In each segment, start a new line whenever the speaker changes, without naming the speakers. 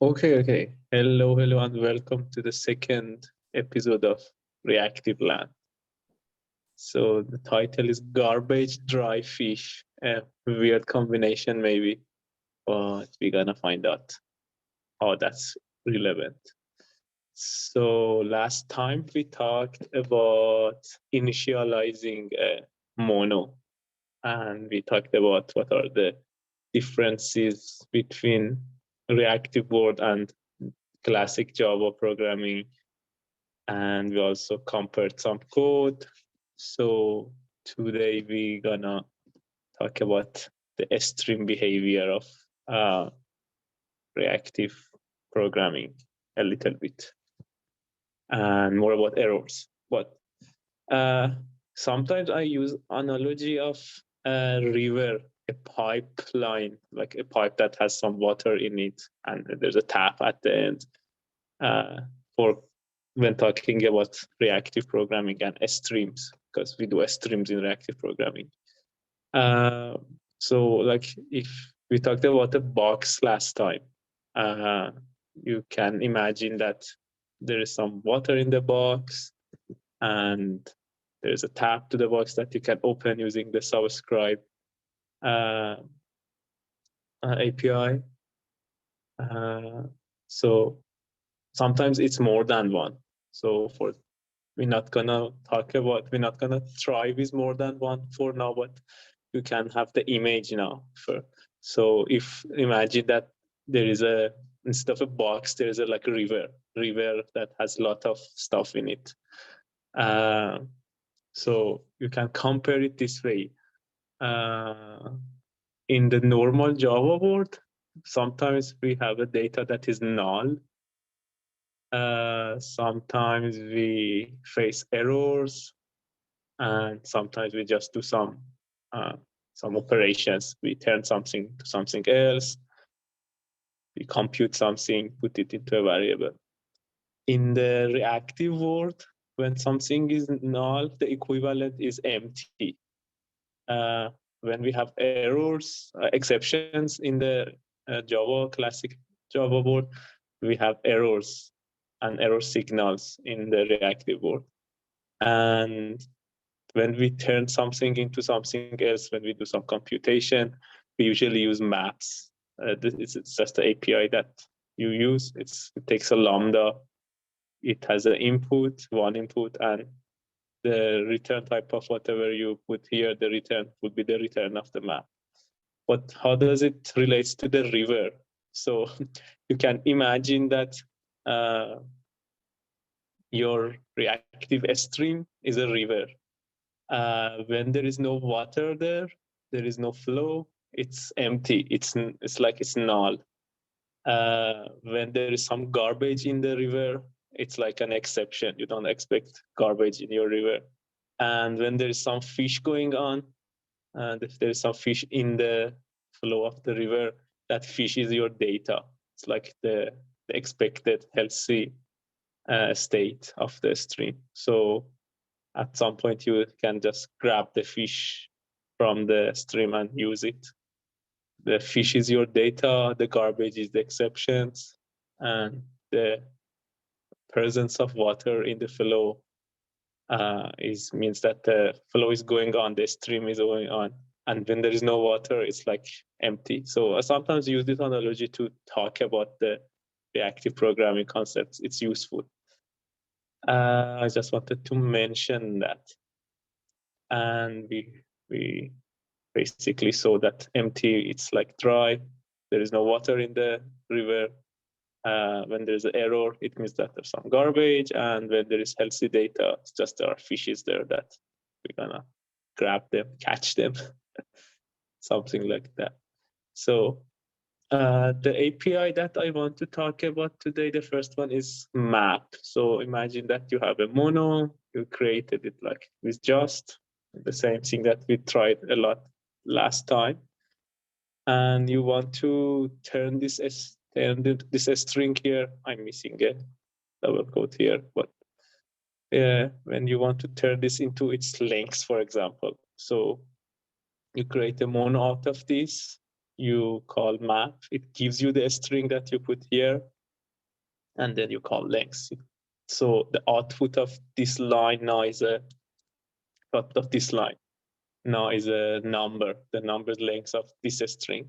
Okay. Hello, and welcome to the second episode of Reactiveland. So the title is Garbage Dry Fish. A weird combination maybe, but we're gonna find out how that's relevant. So last time we talked about initializing a mono, and we talked about what are the differences between reactive world and classic Java programming, and we also compared some code. So today we're gonna talk about the extreme behavior of reactive programming a little bit, and more about errors. But sometimes I use analogy of a river, a pipeline, like a pipe that has some water in it, and there's a tap at the end. For when talking about reactive programming and streams, because we do streams in reactive programming. So like if we talked about a box last time, you can imagine that there is some water in the box and there's a tab to the box that you can open using the subscribe API. So sometimes it's more than one. So we're not gonna try with more than one for now, but you can have the image now. So if imagine that there is instead of a box, there is a river that has a lot of stuff in it. So you can compare it this way. In the normal Java world, sometimes we have a data that is null. Sometimes we face errors, and sometimes we just do some operations. We turn something to something else. We compute something, put it into a variable. In the reactive world, when something is null, the equivalent is empty. When we have errors, exceptions in the classic Java world, we have errors and error signals in the reactive world. And when we turn something into something else, when we do some computation, we usually use maps. It's just the API that you use. It takes a lambda. It has one input, and the return type of whatever you put here, the return would be the return of the map. But how does it relate to the river? So you can imagine that your reactive stream is a river. When there is no water there is no flow. It's empty. It's like it's null. When there is some garbage in the river, it's like an exception. You don't expect garbage in your river. And when there is some fish going on, and if there is some fish in the flow of the river, that fish is your data. It's like the expected healthy state of the stream. So at some point you can just grab the fish from the stream and use it. The fish is your data, the garbage is the exceptions, and the presence of water in the flow means that the flow is going on, the stream is going on. And when there is no water, it's like empty. So I sometimes use this analogy to talk about the reactive programming concepts. It's useful. I just wanted to mention that. And we basically saw that empty, it's like dry. There is no water in the river. When there's an error, it means that there's some garbage. And when there is healthy data, it's just there are fishes there that we're gonna grab them, catch them, something like that. So the API that I want to talk about today, the first one is map. So imagine that you have a mono, you created it like with just the same thing that we tried a lot last time. And you want to turn this string here. I'm missing a double quote here, but when you want to turn this into its length, for example. So you create a mono out of this. you call map. It gives you the string that you put here, and then you call length. So the output of this line now is a number, the number length of this string.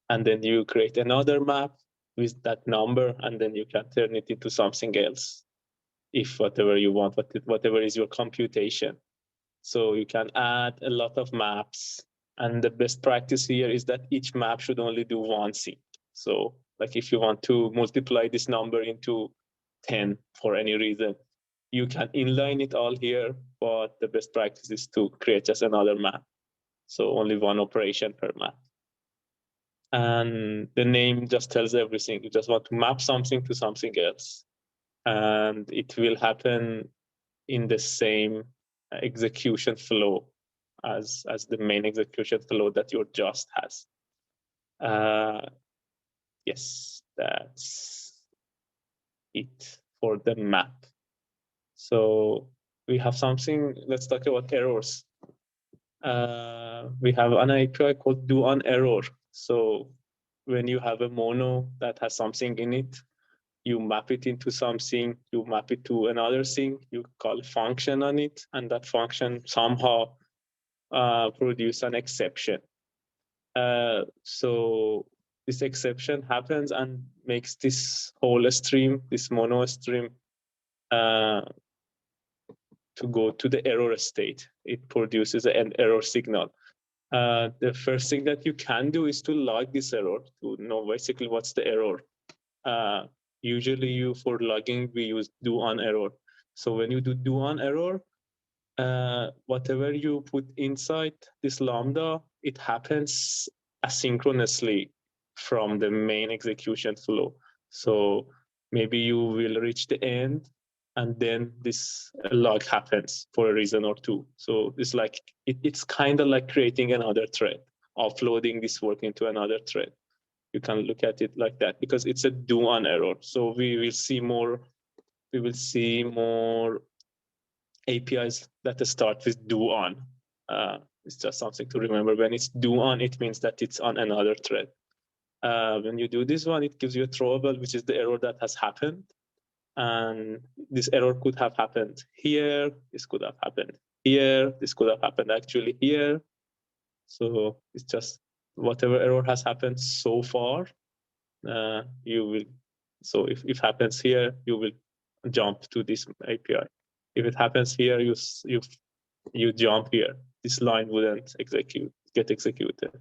And then you create another map with that number, and then you can turn it into something else, if whatever you want, whatever is your computation. So you can add a lot of maps. And the best practice here is that each map should only do one thing. So like if you want to multiply this number into 10 for any reason, you can inline it all here, but the best practice is to create just another map. So only one operation per map. And the name just tells everything. You just want to map something to something else. And it will happen in the same execution flow as the main execution flow that your just has. Yes, that's it for the map. So we have something, let's talk about errors. We have an API called doOnError. So when you have a mono that has something in it, you map it into something, you map it to another thing, you call a function on it, and that function somehow produce an exception. So this exception happens and makes this whole stream, this mono stream, to go to the error state. It produces an error signal. The first thing that you can do is to log this error to know basically what's the error. Usually for logging, we use doOnError. So when you do doOnError, whatever you put inside this Lambda, it happens asynchronously from the main execution flow. So maybe you will reach the end, and then this log happens for a reason or two. So it's like it's kind of like creating another thread, offloading this work into another thread. You can look at it like that because it's a doOnError. So we will see more APIs that start with doOn. It's just something to remember. When it's doOn, it means that it's on another thread. When you do this one, it gives you a throwable, which is the error that has happened. And this error could have happened here. This could have happened here. This could have happened actually here. So it's just whatever error has happened so far, you will. So if it happens here, you will jump to this API. If it happens here, you jump here. This line wouldn't get executed.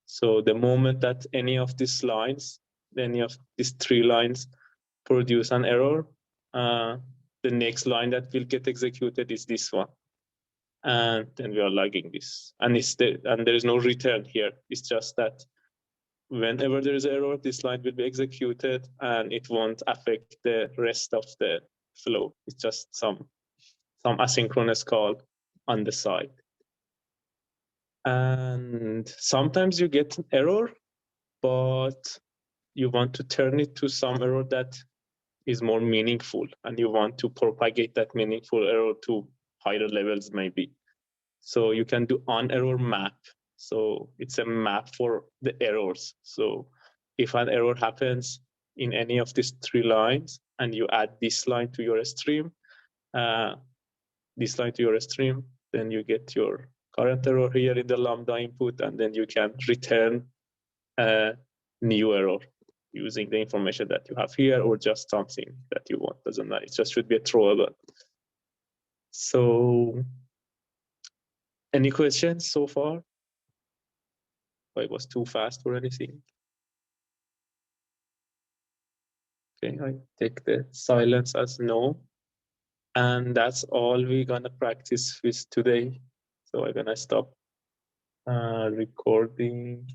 So the moment that any of these lines, any of these 3 lines produce an error, the next line that will get executed is this one. And then we are logging this. And there is no return here. It's just that whenever there is an error, this line will be executed and it won't affect the rest of the flow. It's just some asynchronous call on the side. And sometimes you get an error, but you want to turn it to some error that is more meaningful, and you want to propagate that meaningful error to higher levels maybe. So you can do onErrorMap. So it's a map for the errors. So if an error happens in any of these 3 lines and you add this line to your stream, then you get your current error here in the Lambda input, and then you can return a new error using the information that you have here, or just something that you want. Doesn't matter. It just should be a throwable. So any questions so far? Or it was too fast or anything? Okay, I take the silence as no. And that's all we're gonna practice with today. So I'm gonna stop recording.